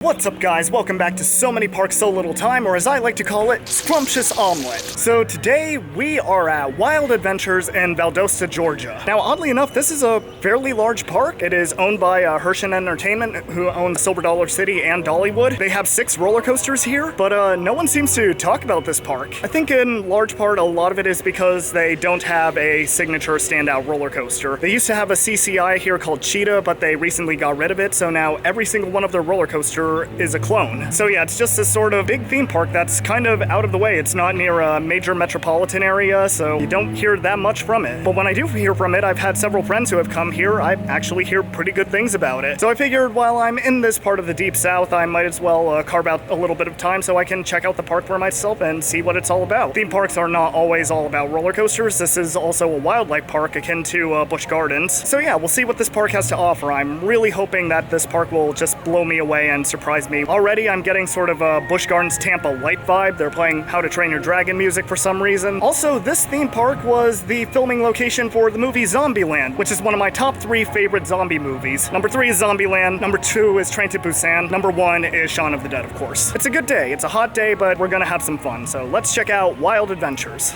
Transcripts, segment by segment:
What's up guys, welcome back to So Many Parks So Little Time, or as I like to call it, Scrumptious Omelet. So today we are at Wild Adventures in Valdosta, Georgia. Now oddly enough, this is a fairly large park. It is owned by Herschend Entertainment, who owns Silver Dollar City and Dollywood. They have 6 roller coasters here, but no one seems to talk about this park. I think in large part a lot of it is because they don't have a signature standout roller coaster. They used to have a CCI here called Cheetah, but they recently got rid of it, so now every single one of their roller coasters is a clone. So yeah, it's just this sort of big theme park that's kind of out of the way. It's not near a major metropolitan area, so you don't hear that much from it. But when I do hear from it, I've had several friends who have come here. I actually hear pretty good things about it. So I figured while I'm in this part of the Deep South, I might as well carve out a little bit of time so I can check out the park for myself and see what it's all about. Theme parks are not always all about roller coasters. This is also a wildlife park akin to Busch Gardens. So yeah, we'll see what this park has to offer. I'm really hoping that this park will just blow me away and surprise me. Already I'm getting sort of a Busch Gardens Tampa light vibe. They're playing How to Train Your Dragon music for some reason. Also, this theme park was the filming location for the movie Zombieland, which is one of my top 3 favorite zombie movies. Number 3 is Zombieland, number 2 is Train to Busan, number 1 is Shaun of the Dead, of course. It's a good day, it's a hot day, but we're gonna have some fun, so let's check out Wild Adventures.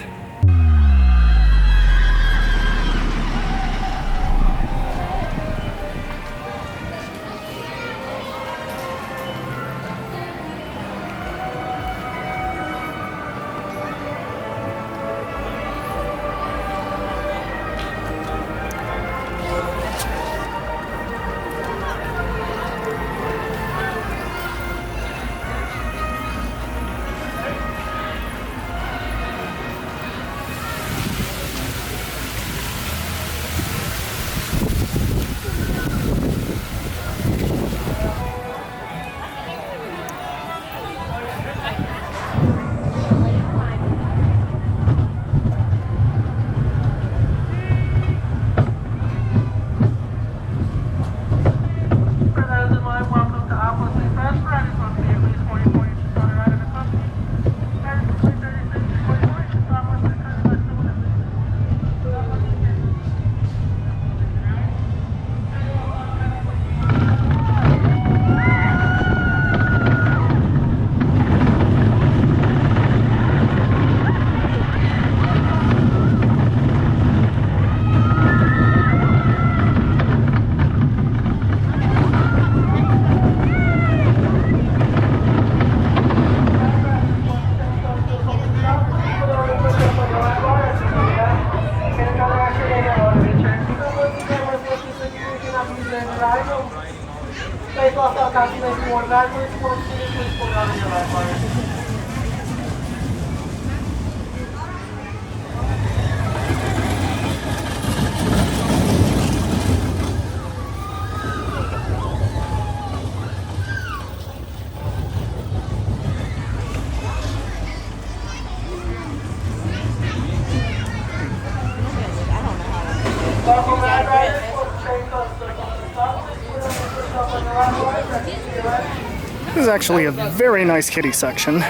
This is actually a very nice kiddie section.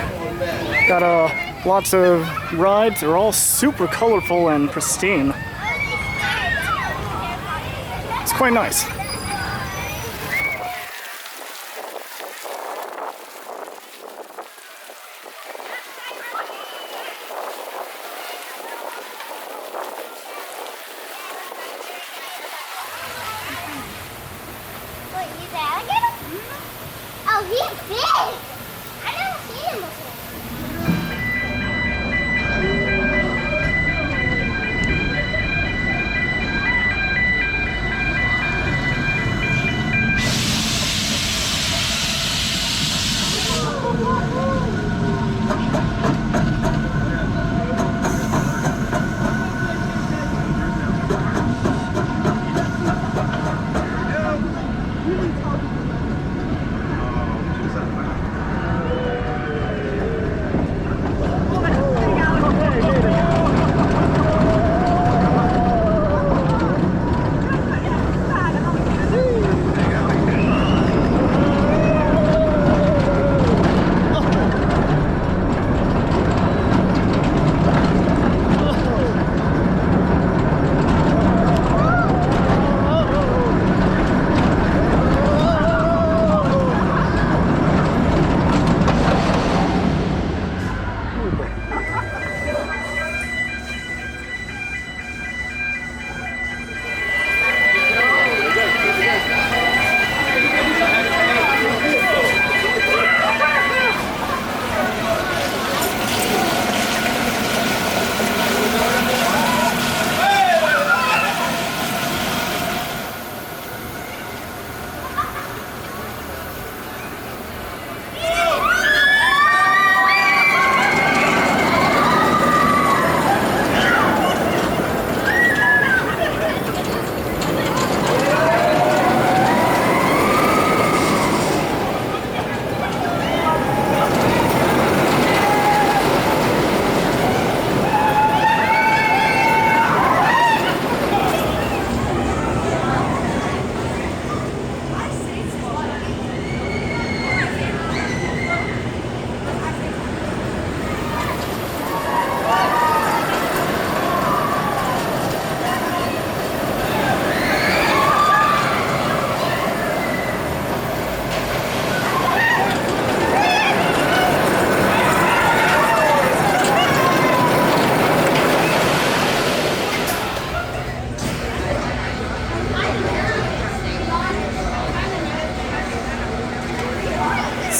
Got lots of rides. They're all super colorful and pristine. It's quite nice. Oh, he's big! I never seen him before.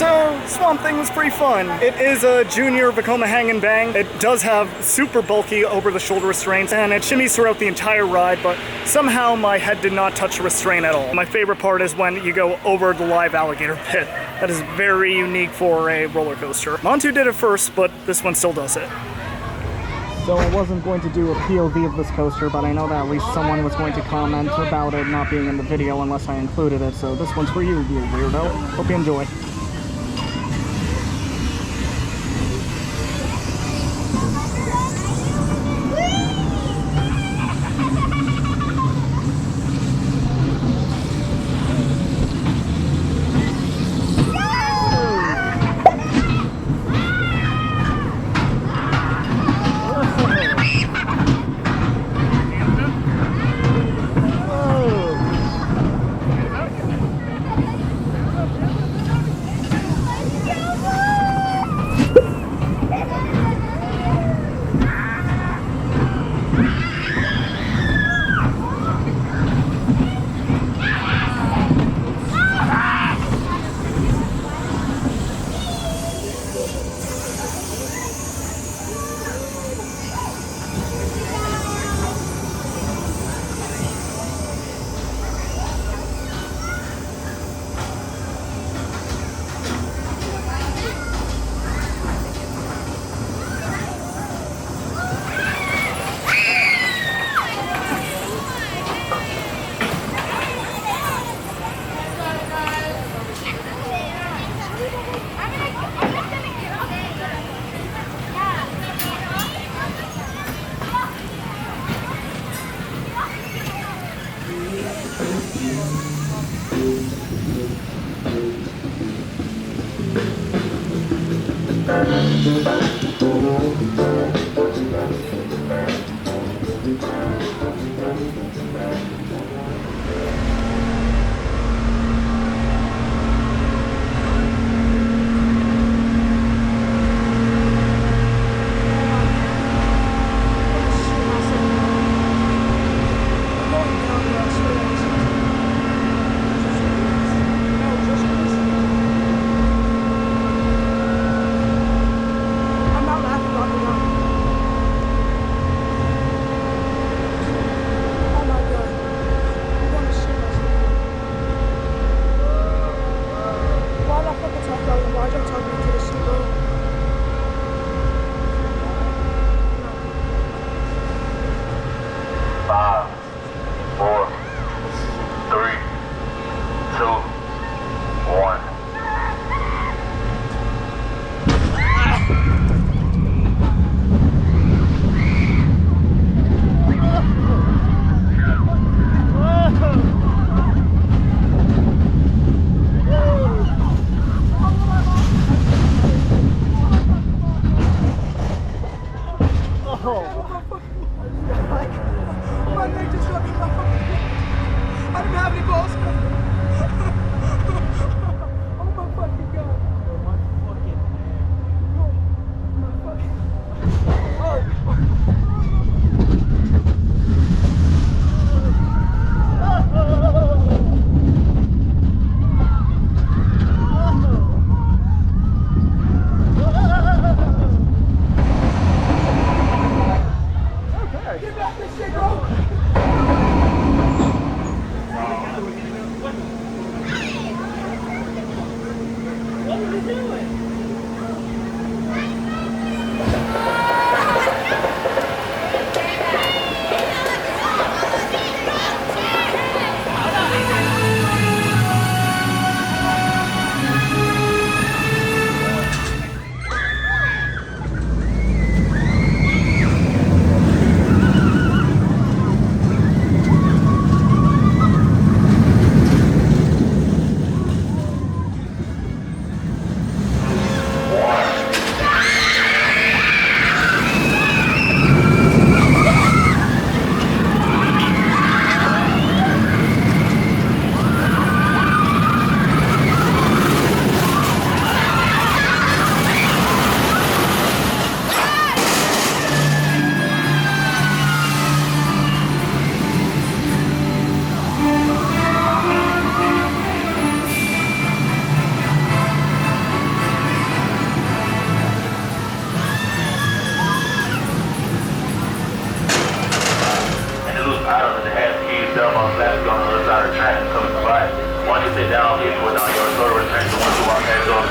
So, Swamp Thing was pretty fun. It is a junior Vekoma hang and bang. It does have super bulky over-the-shoulder restraints, and it shimmies throughout the entire ride, but somehow my head did not touch the restraint at all. My favorite part is when you go over the live alligator pit. That is very unique for a roller coaster. Montu did it first, but this one still does it. So I wasn't going to do a POV of this coaster, but I know that at least someone was going to comment about it not being in the video unless I included it, so this one's for you, you weirdo. Hope you enjoy.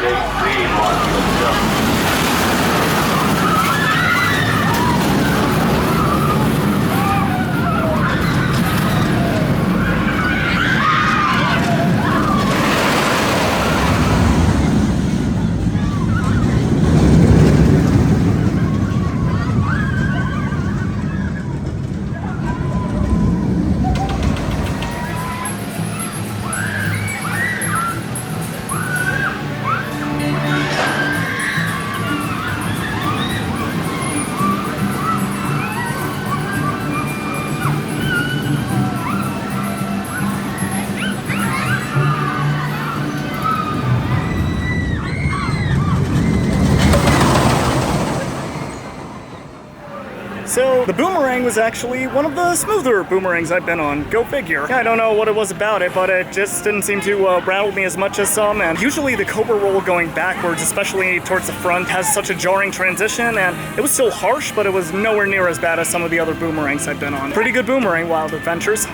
big screen watching the show. So, the Boomerang was actually one of the smoother boomerangs I've been on. Go figure. I don't know what it was about it, but it just didn't seem to rattle me as much as some, and usually the Cobra roll going backwards, especially towards the front, has such a jarring transition, and it was still harsh, but it was nowhere near as bad as some of the other boomerangs I've been on. Pretty good boomerang, Wild Adventures.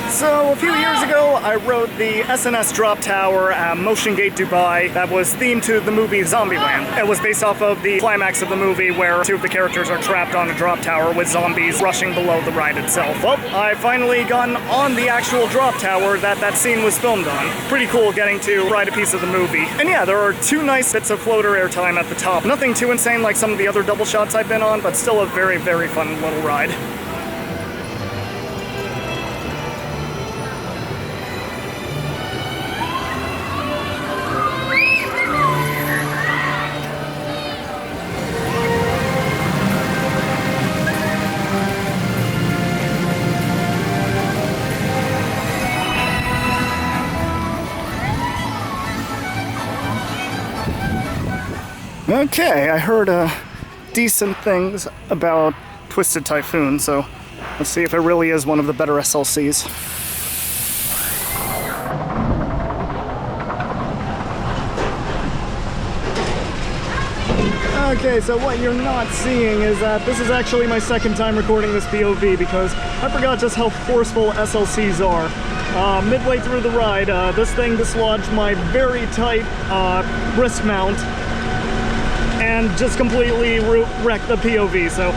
So, a few years ago, I rode the SNS drop tower at Motion Gate Dubai that was themed to the movie Zombieland. It was based off of the climax of the movie where two of the characters are trapped on a drop tower with zombies rushing below the ride itself. Well, I finally gotten on the actual drop tower that scene was filmed on. Pretty cool getting to ride a piece of the movie. And yeah, there are two nice bits of floater airtime at the top. Nothing too insane like some of the other double shots I've been on, but still a very, very fun little ride. Okay, I heard decent things about Twisted Typhoon, so let's see if it really is one of the better SLCs. Okay, so what you're not seeing is that this is actually my second time recording this POV because I forgot just how forceful SLCs are. Midway through the ride, this thing dislodged my very tight wrist mount and just completely wrecked the POV. So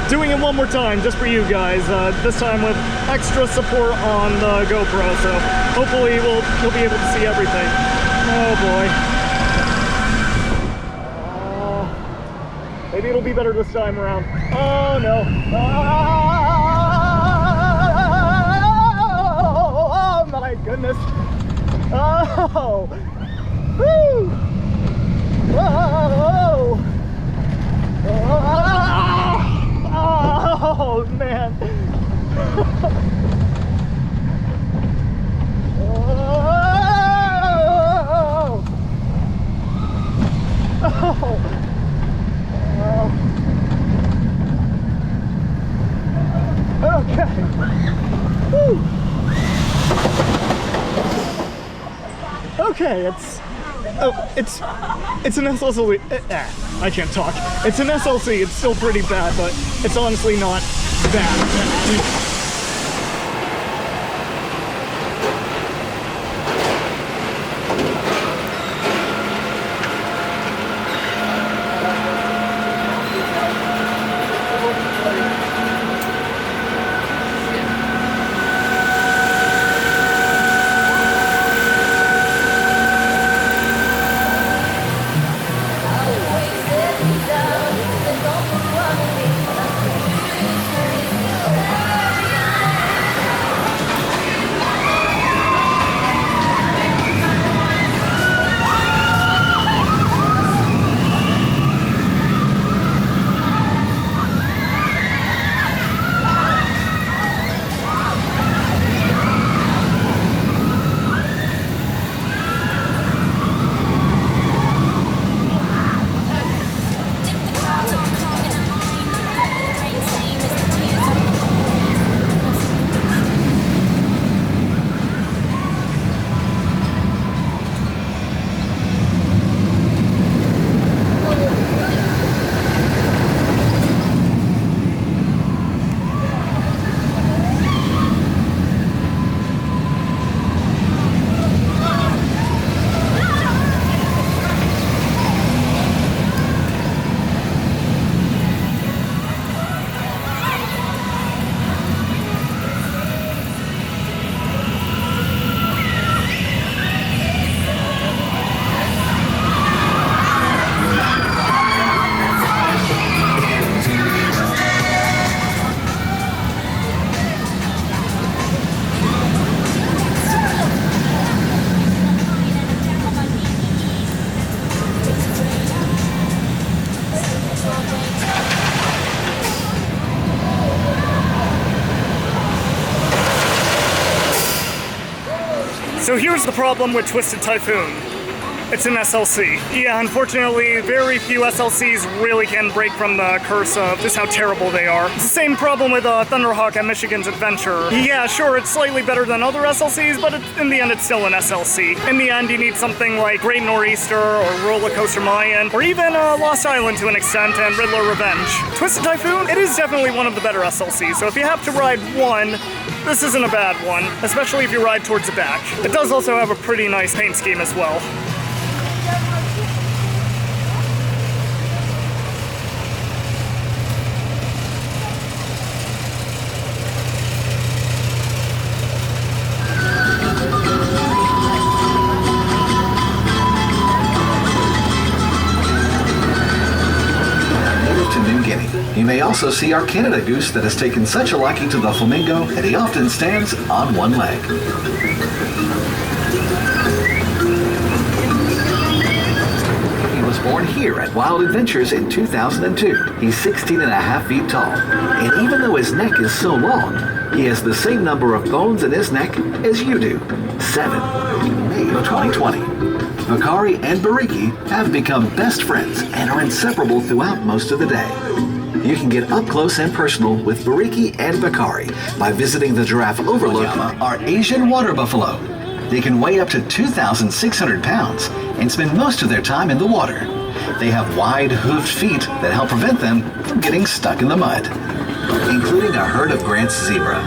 doing it one more time just for you guys, this time with extra support on the GoPro, so hopefully you'll be able to see everything. Oh boy. Maybe it'll be better this time around. Oh no. Oh my goodness. Oh. Woo. Whoa. Oh man. Okay. Woo. Okay, it's an SLC. I can't talk. It's an SLC. It's still pretty bad, but it's honestly not bad. So here's the problem with Twisted Typhoon. It's an SLC. Yeah, unfortunately, very few SLCs really can break from the curse of just how terrible they are. It's the same problem with Thunderhawk at Michigan's Adventure. Yeah, sure, it's slightly better than other SLCs, but in the end, it's still an SLC. In the end, you need something like Great Nor'easter or Roller Coaster Mayan, or even Lost Island to an extent, and Riddler Revenge. Twisted Typhoon, it is definitely one of the better SLCs, so if you have to ride one, this isn't a bad one, especially if you ride towards the back. It does also have a pretty nice paint scheme as well. You may also see our Canada goose that has taken such a liking to the flamingo that he often stands on one leg. He was born here at Wild Adventures in 2002. He's 16 and a half feet tall, and even though his neck is so long, he has the same number of bones in his neck as you do, 7, in May of 2020. Bakari and Bariki have become best friends and are inseparable throughout most of the day. You can get up close and personal with Bariki and Bakari by visiting the Giraffe Overlook, our Asian water buffalo. They can weigh up to 2,600 pounds and spend most of their time in the water. They have wide hooved feet that help prevent them from getting stuck in the mud, including a herd of Grant's zebra.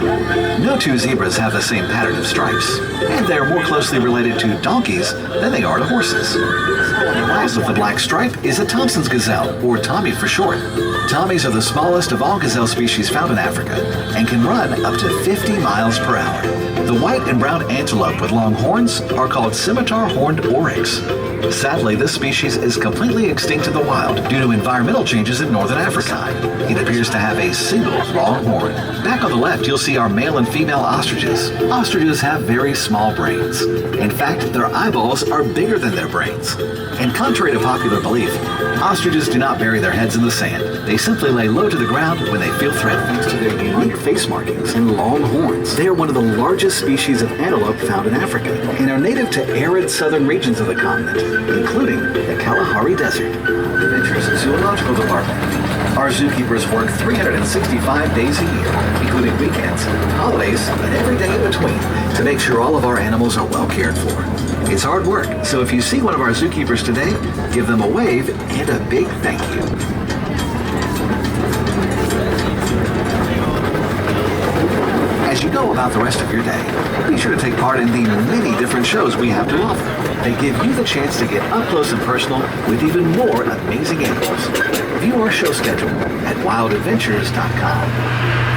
No two zebras have the same pattern of stripes, and they're more closely related to donkeys than they are to horses. The last with the black stripe is a Thompson's gazelle, or Tommy for short. Tommies are the smallest of all gazelle species found in Africa and can run up to 50 miles per hour. The white and brown antelope with long horns are called scimitar horned oryx. Sadly, this species is completely extinct in the wild due to environmental changes in northern Africa. It appears to have a single long horn. Back on the left, you'll see our male and female ostriches. Ostriches have very small brains. In fact, their eyeballs are bigger than their brains. And contrary to popular belief, ostriches do not bury their heads in the sand. They simply lay low to the ground when they feel threatened. Thanks to their unique face markings and long horns, they are one of the largest species of antelope found in Africa and are native to arid southern regions of the continent, including the Kalahari Desert. Adventures Zoological Department. Our zookeepers work 365 days a year, including weekends, holidays, and every day in between, to make sure all of our animals are well cared for. It's hard work, so if you see one of our zookeepers today, give them a wave and a big thank you. As you go about the rest of your day, be sure to take part in the many different shows we have to offer. They give you the chance to get up close and personal with even more amazing animals. View our show schedule at wildadventures.com.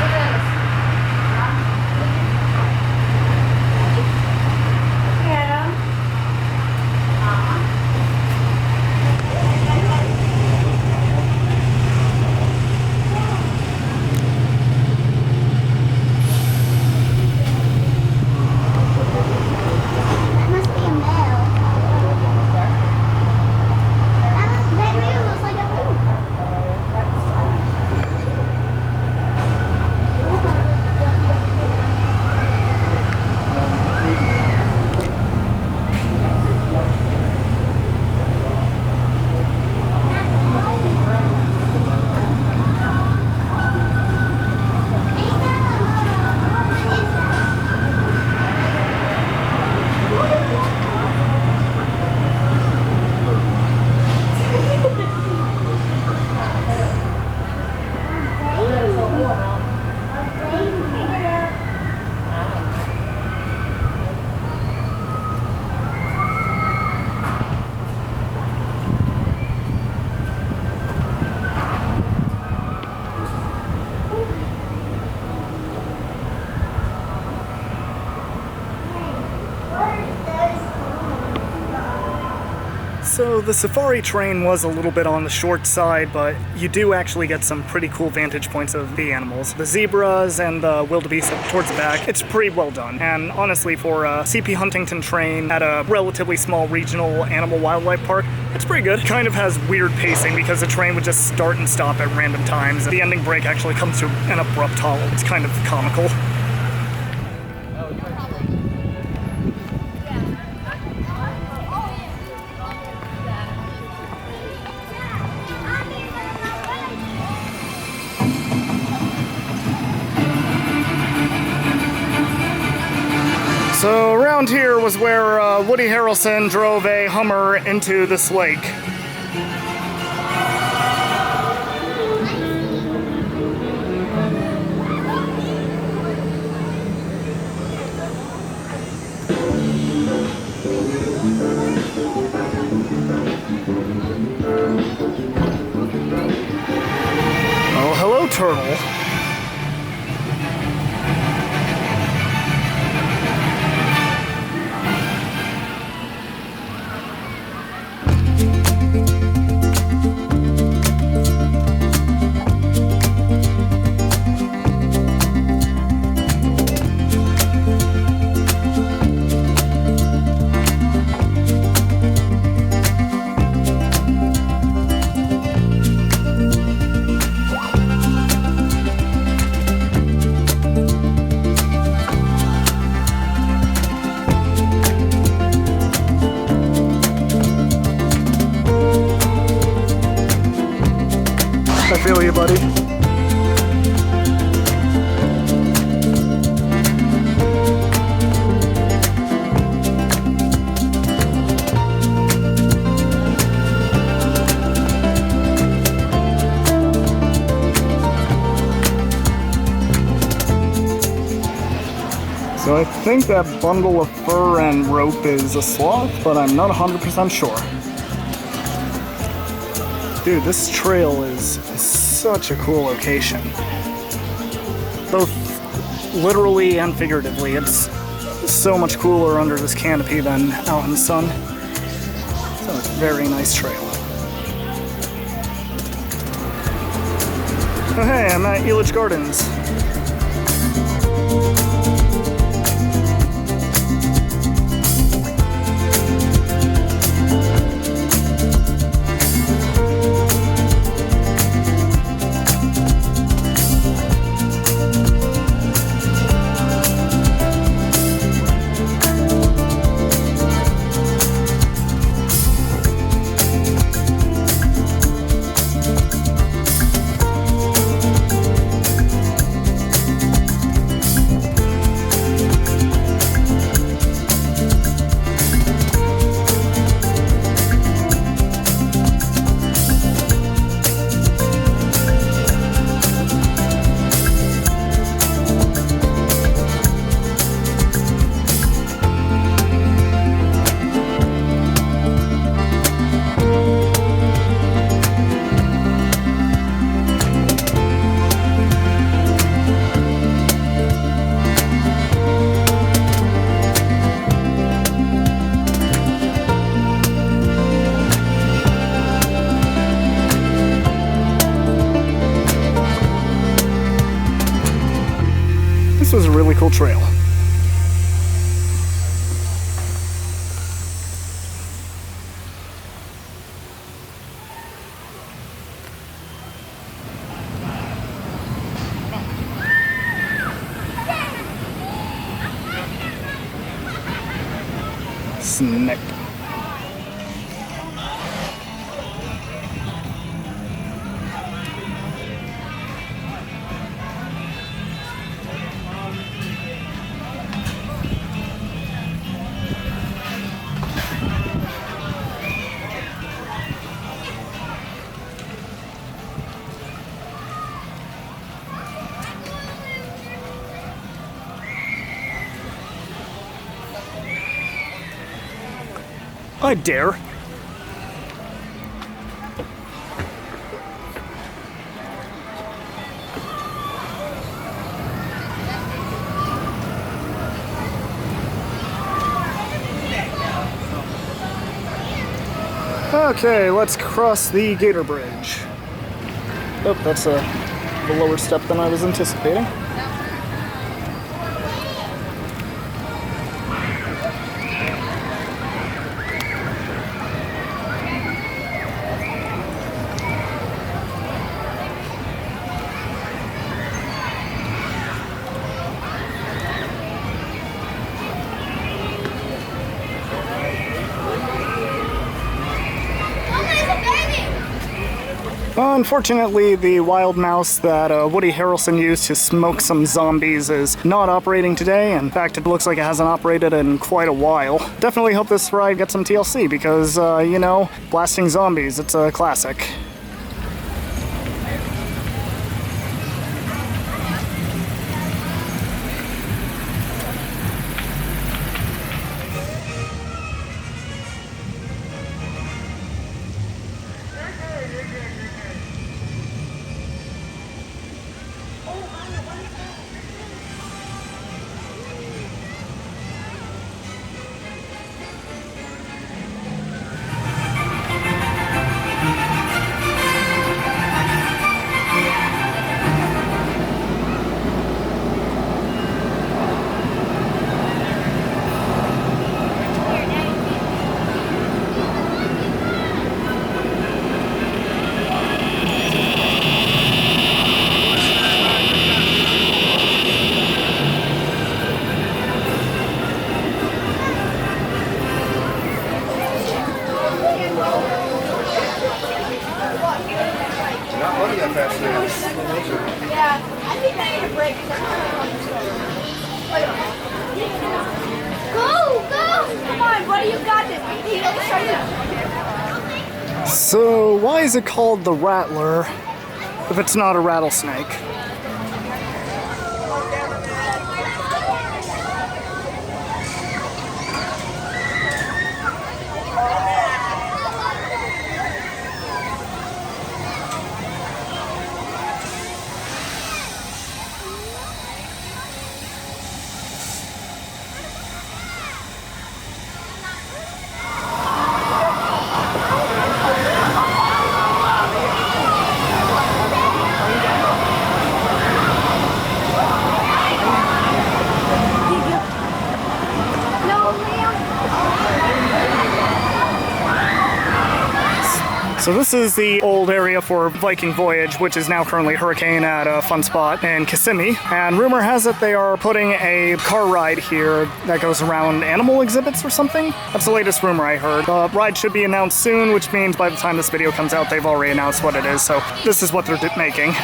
So the safari train was a little bit on the short side, but you do actually get some pretty cool vantage points of the animals. The zebras and the wildebeest up towards the back, it's pretty well done. And honestly, for a CP Huntington train at a relatively small regional animal wildlife park, it's pretty good. It kind of has weird pacing because the train would just start and stop at random times. The ending break actually comes to an abrupt halt. It's kind of comical. So around here was where Woody Harrelson drove a Hummer into this lake. Oh, hello, turtle. I feel you, buddy. So I think that bundle of fur and rope is a sloth, but I'm not 100% sure. Dude, this trail is such a cool location. Both literally and figuratively. It's so much cooler under this canopy than out in the sun. So it's a very nice trail. Oh hey, I'm at Elitch Gardens. This was a really cool trail. Snake. I dare. Okay, let's cross the Gator Bridge. Oh, that's a lower step than I was anticipating. Unfortunately, the wild mouse that Woody Harrelson used to smoke some zombies is not operating today. In fact, it looks like it hasn't operated in quite a while. Definitely hope this ride gets some TLC because, you know, blasting zombies, it's a classic. Yeah, I think I need a break. Go! Come on, buddy, you got this. So, why is it called the Rattler if it's not a rattlesnake? So this is the old area for Viking Voyage, which is now currently Hurricane at a fun spot in Kissimmee. And rumor has it they are putting a car ride here that goes around animal exhibits or something. That's the latest rumor I heard. The ride should be announced soon, which means by the time this video comes out, they've already announced what it is. So this is what they're making.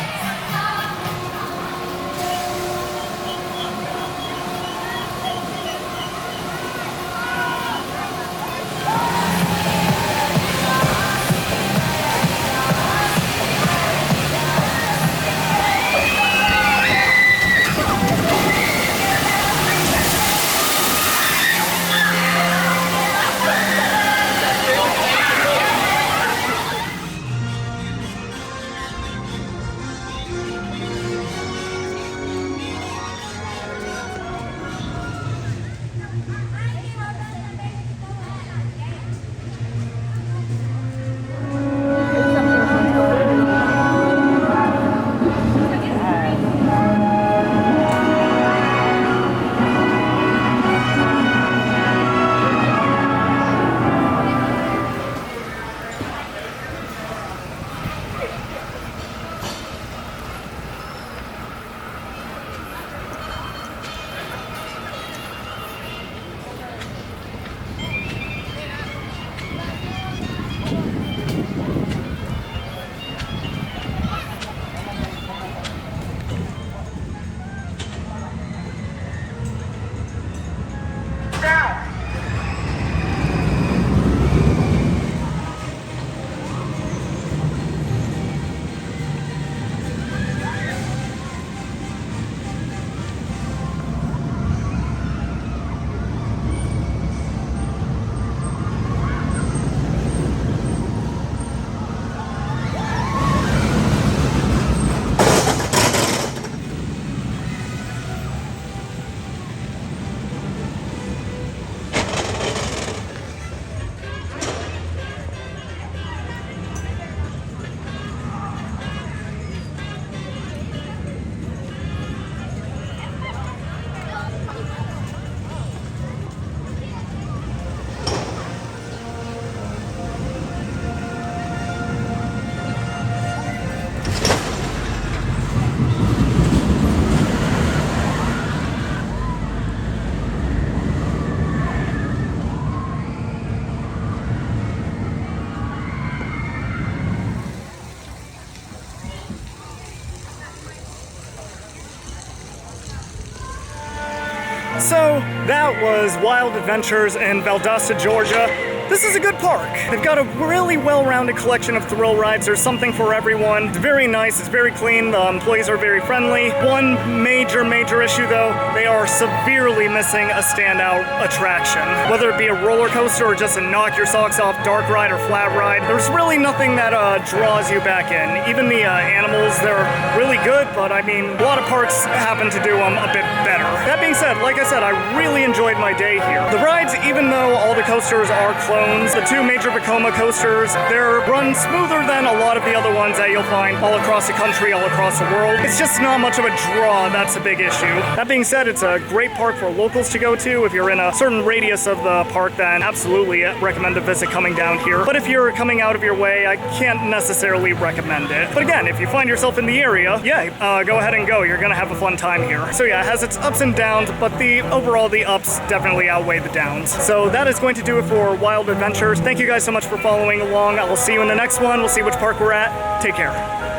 So that was Wild Adventures in Valdosta, Georgia. This is a good park. They've got a really well-rounded collection of thrill rides. There's something for everyone. It's very nice, it's very clean, the employees are very friendly. One major issue though, they are severely missing a standout attraction. Whether it be a roller coaster or just a knock your socks off dark ride or flat ride, there's really nothing that draws you back in. Even the animals, they're really good, but I mean, a lot of parks happen to do them a bit better. That being said, like I said, I really enjoyed my day here. The rides, even though all the coasters are closed, the two major Vekoma coasters, they're run smoother than a lot of the other ones that you'll find all across the country, all across the world. It's just not much of a draw, that's a big issue. That being said, it's a great park for locals to go to. If you're in a certain radius of the park, then absolutely recommend a visit coming down here. But if you're coming out of your way, I can't necessarily recommend it. But again, if you find yourself in the area, yeah, go ahead and go. You're gonna have a fun time here. So yeah, it has its ups and downs, but overall the ups definitely outweigh the downs. So that is going to do it for Wild Adventures. Thank you guys so much for following along. I'll see you in the next one. We'll see which park we're at. Take care.